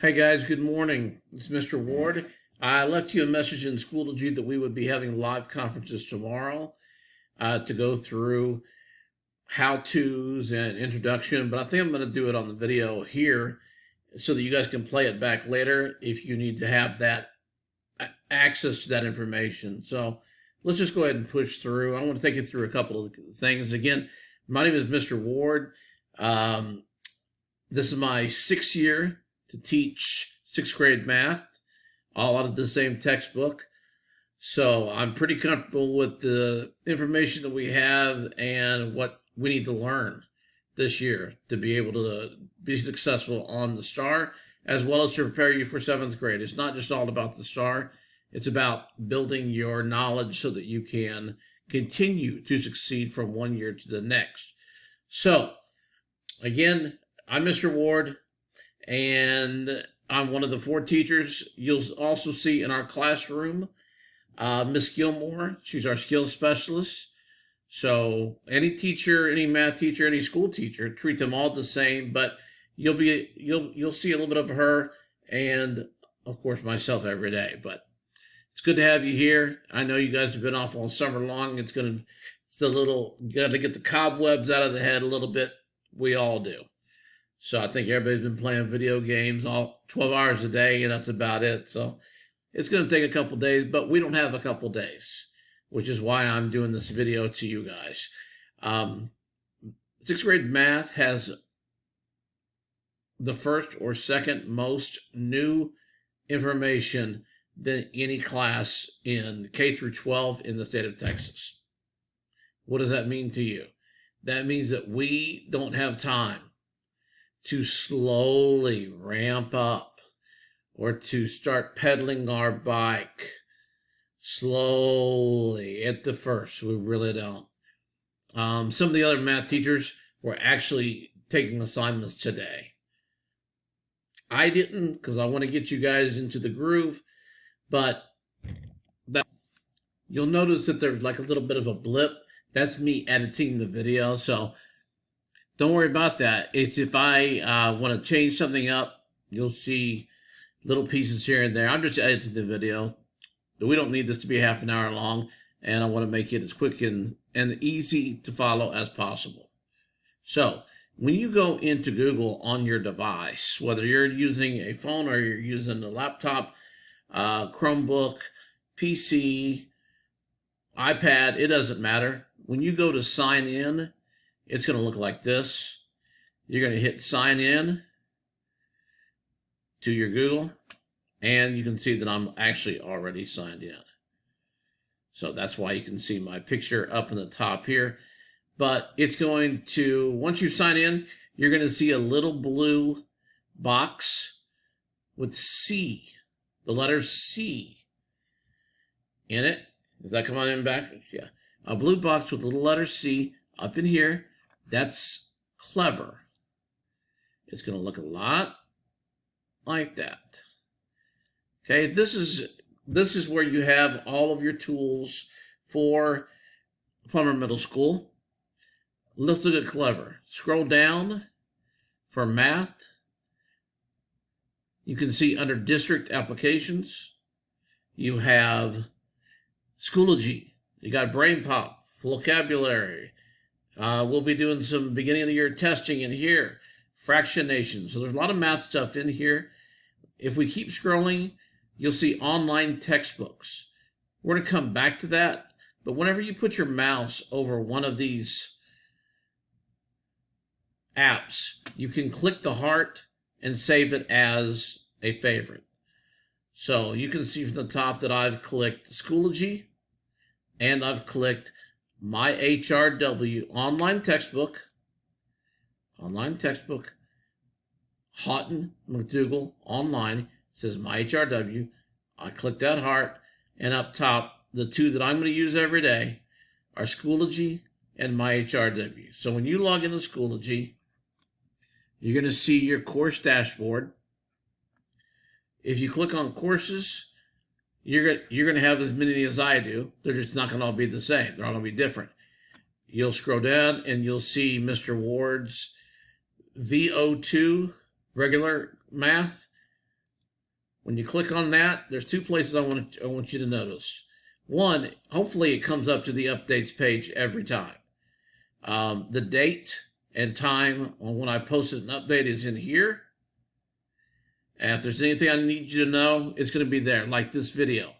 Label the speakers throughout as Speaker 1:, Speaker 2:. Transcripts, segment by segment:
Speaker 1: Hey guys, good morning. It's Mr. Ward. I left you a message in Schoology that we would be having live conferences tomorrow to go through how-tos and introduction, but I think I'm going to do it on the video here so that you guys can play it back later if you need to have that access to that information. So let's just go ahead and push through. I want to take you through a couple of things. Again, my name is Mr. Ward. This is my 6th year to teach 6th grade math, all out of the same textbook. So I'm pretty comfortable with the information that we have and what we need to learn this year to be able to be successful on the STAR, as well as to prepare you for 7th grade. It's not just all about the STAR. It's about building your knowledge so that you can continue to succeed from one year to the next. So, again, I'm Mr. Ward, and I'm one of the 4 teachers. You'll also see in our classroom Miss Gilmore. She's our skills specialist. So any teacher, any math teacher, any school teacher, treat them all the same, but you'll see a little bit of her and of course myself every day. But it's good to have you here. I know you guys have been off all summer long. You got to get the cobwebs out of the head a little bit. We all do. So I think everybody's been playing video games all 12 hours a day, and that's about it. So it's going to take a couple days, but we don't have a couple days, which is why I'm doing this video to you guys. 6th grade math has the first or second most new information than any class in K through 12 in the state of Texas. What does that mean to you? That means that we don't have time to slowly ramp up or to start pedaling our bike slowly at the first. We really don't. Some of the other math teachers were actually taking assignments today. I didn't, because I want to get you guys into the groove, but you'll notice that there's like a little bit of a blip. That's me editing the video, so don't worry about that. It's if I want to change something up, you'll see little pieces here and there. I'm just editing the video. We don't need this to be half an hour long, and I want to make it as quick and easy to follow as possible. So when you go into Google on your device, whether you're using a phone or you're using a laptop, Chromebook, PC, iPad, it doesn't matter. When you go to sign in, it's going to look like this. You're going to hit sign in to your Google, and you can see that I'm actually already signed in. So that's why you can see my picture up in the top here. But it's going to, once you sign in, you're going to see a little blue box with C, the letter C in it. Does that come on in back? Yeah. A blue box with a little letter C up in here. That's clever. It's going to look a lot like that. Okay, this is where you have all of your tools for Plummer Middle School. Let's look at clever. Scroll down for math. You can see under district applications, you have Schoology. You got Brain Pop, vocabulary. We'll be doing some beginning of the year testing in here. Fractionation. So there's a lot of math stuff in here. If we keep scrolling, you'll see online textbooks. We're going to come back to that. But whenever you put your mouse over one of these apps, you can click the heart and save it as a favorite. So you can see from the top that I've clicked Schoology and I've clicked My HRW online textbook, Houghton McDougall online. It says My HRW. I click that heart, and up top, the two that I'm going to use every day are Schoology and My HRW. So when you log into Schoology, you're going to see your course dashboard. If you click on courses, you're going to have as many as I do. They're just not going to all be the same. They're all going to be different. You'll scroll down and you'll see Mr. Ward's VO2 regular math. When you click on that, there's two places I want you to notice. One, hopefully it comes up to the updates page every time. The date and time on when I posted an update is in here. And if there's anything I need you to know, it's going to be there, like this video.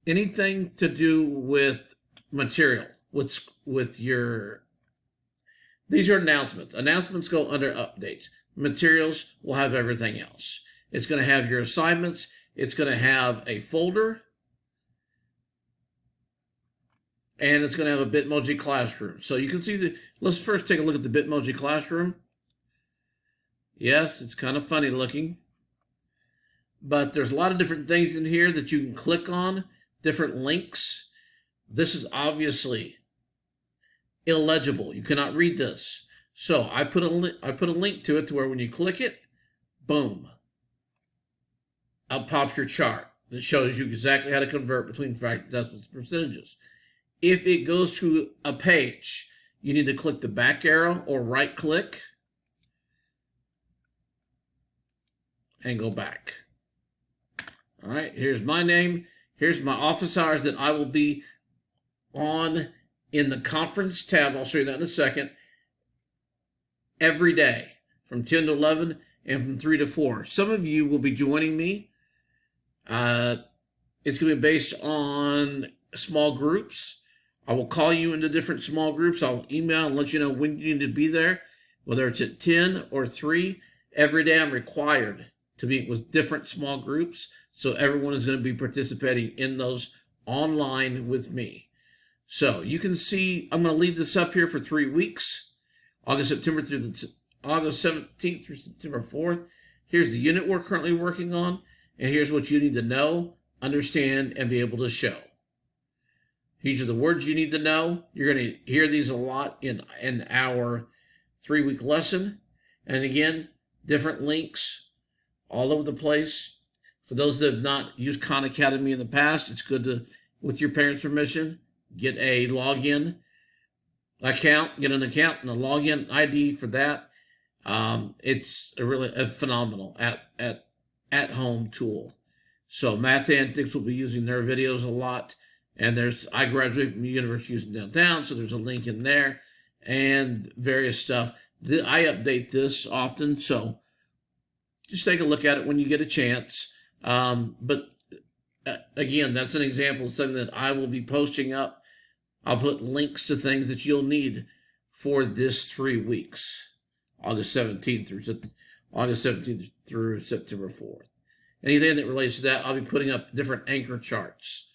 Speaker 1: Anything to do with material, with your, these are announcements. Announcements go under updates. Materials will have everything else. It's going to have your assignments. It's going to have a folder. And it's going to have a Bitmoji classroom. So you can see let's first take a look at the Bitmoji classroom. Yes, it's kind of funny looking. But there's a lot of different things in here that you can click on, different links. This is obviously illegible. You cannot read this. So I put a link to it to where when you click it, boom, up pops your chart that shows you exactly how to convert between fractions, decimals, and percentages. If it goes to a page, you need to click the back arrow or right click and go back. All right, here's my name. Here's my office hours that I will be on in the conference tab. I'll show you that in a second. Every day from 10 to 11 and from 3 to 4. Some of you will be joining me. It's going to be based on small groups. I will call you into different small groups. I'll email and let you know when you need to be there, whether it's at 10 or 3. Every day I'm required to meet with different small groups, so everyone is going to be participating in those online with me. So you can see I'm going to leave this up here for 3 weeks, August 17th through September 4th. Here's the unit we're currently working on, and here's what you need to know, understand, and be able to show. These are the words you need to know. You're going to hear these a lot in our 3-week lesson. And again, different links all over the place. For those that have not used Khan Academy in the past, it's good to, with your parents' permission, get a login account, get an account and a login ID for that. It's a phenomenal at-home tool. So Math Antics will be using their videos a lot. And I graduated from the University of Houston downtown, so there's a link in there and various stuff. I update this often, so just take a look at it when you get a chance. But again, that's an example of something that I will be posting up. I'll put links to things that you'll need for this 3 weeks, August 17th through September 4th. Anything that relates to that, I'll be putting up different anchor charts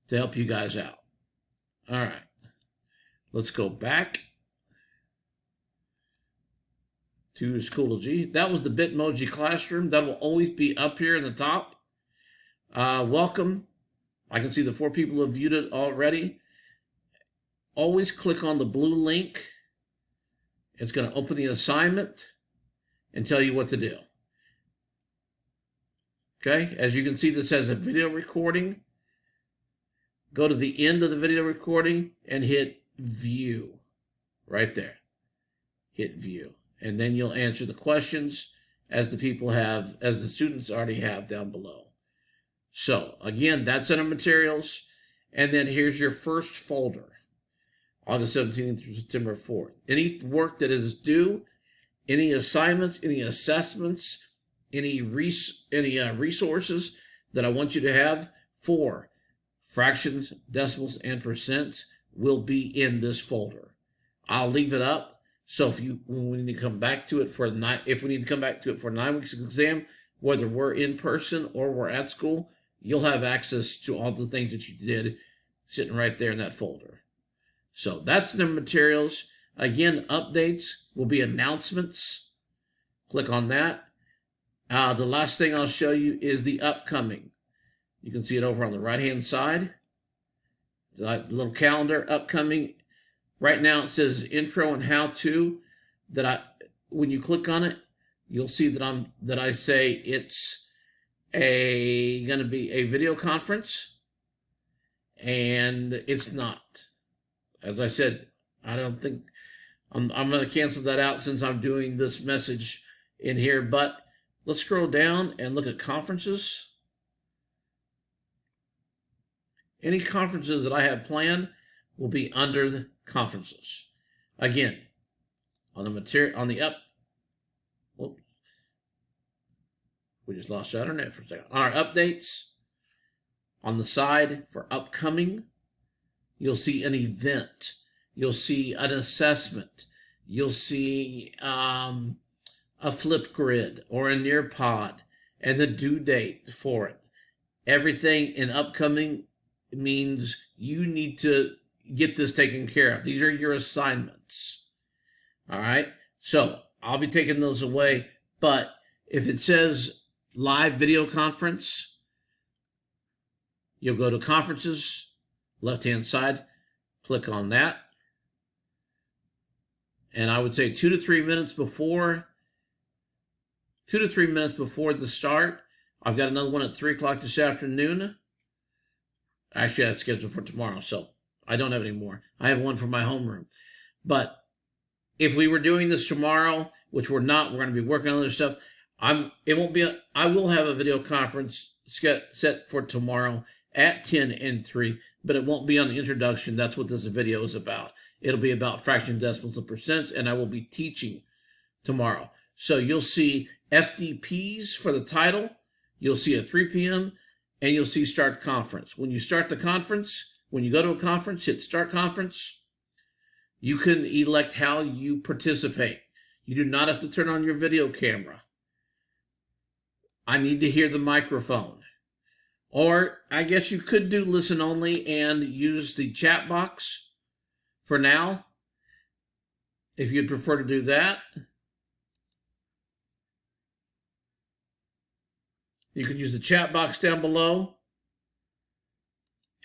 Speaker 1: to help you guys out. All right, let's go back to Schoology. That was the Bitmoji classroom. That will always be up here in the top. Welcome. I can see the 4 people who have viewed it already. Always click on the blue link. It's going to open the assignment and tell you what to do. Okay, as you can see, this has a video recording. Go to the end of the video recording and hit view right there. Hit view. And then you'll answer the questions as the students already have down below. So again, that's in our materials. And then here's your first folder, August 17th through September 4th. Any work that is due, any assignments, any assessments, any resources that I want you to have for fractions, decimals, and percents will be in this folder. I'll leave it up. So when we need to come back to it for 9 weeks of exam, whether we're in person or we're at school, you'll have access to all the things that you did sitting right there in that folder. So that's the materials. Again, updates will be announcements. Click on that. The last thing I'll show you is the upcoming. You can see it over on the right-hand side. The little calendar, upcoming. Right now it says intro and how to. When you click on it, you'll see that I say it's going to be a video conference, and it's not. As I said, I don't think I'm going to cancel that out since I'm doing this message in here. But let's scroll down and look at conferences. Any conferences that I have planned will be under the conferences. Again, on the material, on the up, whoops, we just lost our internet for a second. On our updates, on the side for upcoming, you'll see an event. You'll see an assessment. You'll see a flip grid or a Nearpod and the due date for it. Everything in upcoming means you need to get this taken care of. These are your assignments. All right. So I'll be taking those away. But if it says live video conference, you'll go to conferences, left-hand side, click on that. And I would say 2 to 3 minutes before the start, I've got another one at 3 o'clock this afternoon. Actually, that's scheduled for tomorrow, so I don't have any more. I have one for my homeroom. But if we were doing this tomorrow, which we're not, we're going to be working on other stuff. I will have a video conference set for tomorrow at 10 and 3, but it won't be on the introduction. That's what this video is about. It'll be about fractions, decimals, and percents, and I will be teaching tomorrow. So you'll see FDPs for the title. You'll see at 3 p.m., and you'll see start conference. When you start the conference, when you go to a conference, hit start conference. You can elect how you participate. You do not have to turn on your video camera. I need to hear the microphone. Or I guess you could do listen only and use the chat box for now, if you'd prefer to do that. You can use the chat box down below,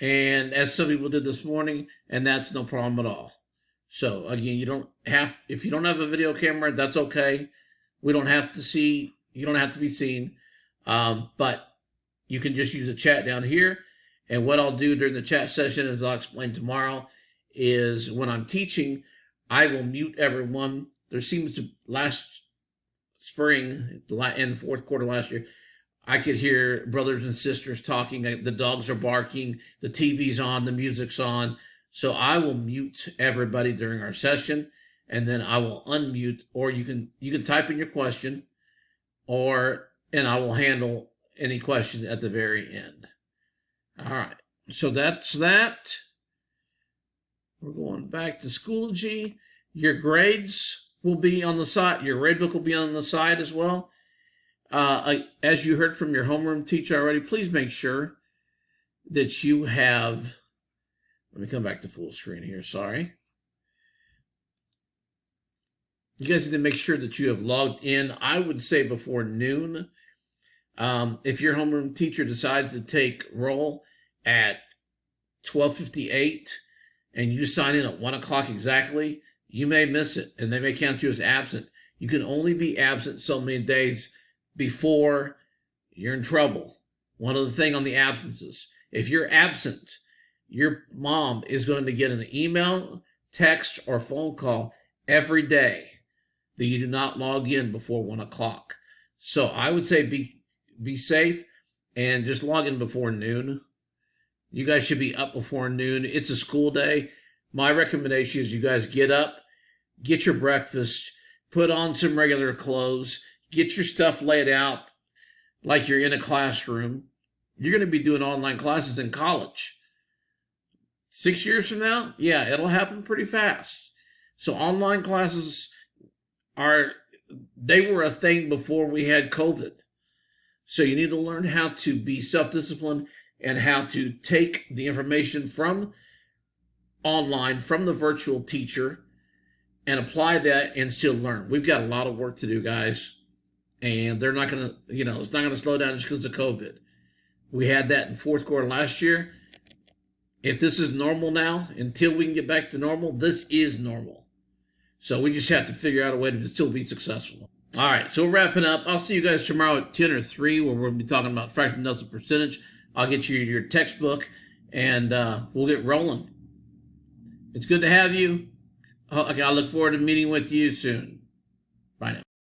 Speaker 1: and as some people did this morning, and that's no problem at all. So again, if you don't have a video camera, that's okay. You don't have to be seen, but you can just use the chat down here. And what I'll do during the chat session, as I'll explain tomorrow, is when I'm teaching, I will mute everyone. There seems to, last spring, in the fourth quarter last year, I could hear brothers and sisters talking. The dogs are barking. The TV's on. The music's on. So I will mute everybody during our session, and then I will unmute. Or you can type in your question, and I will handle any question at the very end. All right. So that's that. We're going back to Schoology. Your grades will be on the side. Your grade book will be on the side as well. As you heard from your homeroom teacher already, please make sure that you have, let me come back to full screen here, sorry. You guys need to make sure that you have logged in, I would say before noon. If your homeroom teacher decides to take roll at 12:58 and you sign in at 1 o'clock exactly, you may miss it, and they may count you as absent. You can only be absent so many days before you're in trouble. One other thing on the absences. If you're absent, your mom is going to get an email, text, or phone call every day that you do not log in before 1 o'clock. So I would say be safe and just log in before noon. You guys should be up before noon. It's a school day. My recommendation is you guys get up, get your breakfast, put on some regular clothes, get your stuff laid out like you're in a classroom. You're going to be doing online classes in college. 6 years from now, yeah, it'll happen pretty fast. So online classes they were a thing before we had COVID. So you need to learn how to be self-disciplined and how to take the information from online, from the virtual teacher, and apply that and still learn. We've got a lot of work to do, guys. And they're not going to, it's not going to slow down just because of COVID. We had that in fourth quarter last year. If this is normal now, until we can get back to normal, this is normal. So we just have to figure out a way to still be successful. All right, so we're wrapping up. I'll see you guys tomorrow at 10 or 3, where we'll be talking about fraction, decimal, percentage. I'll get you your textbook, and we'll get rolling. It's good to have you. Okay, I look forward to meeting with you soon.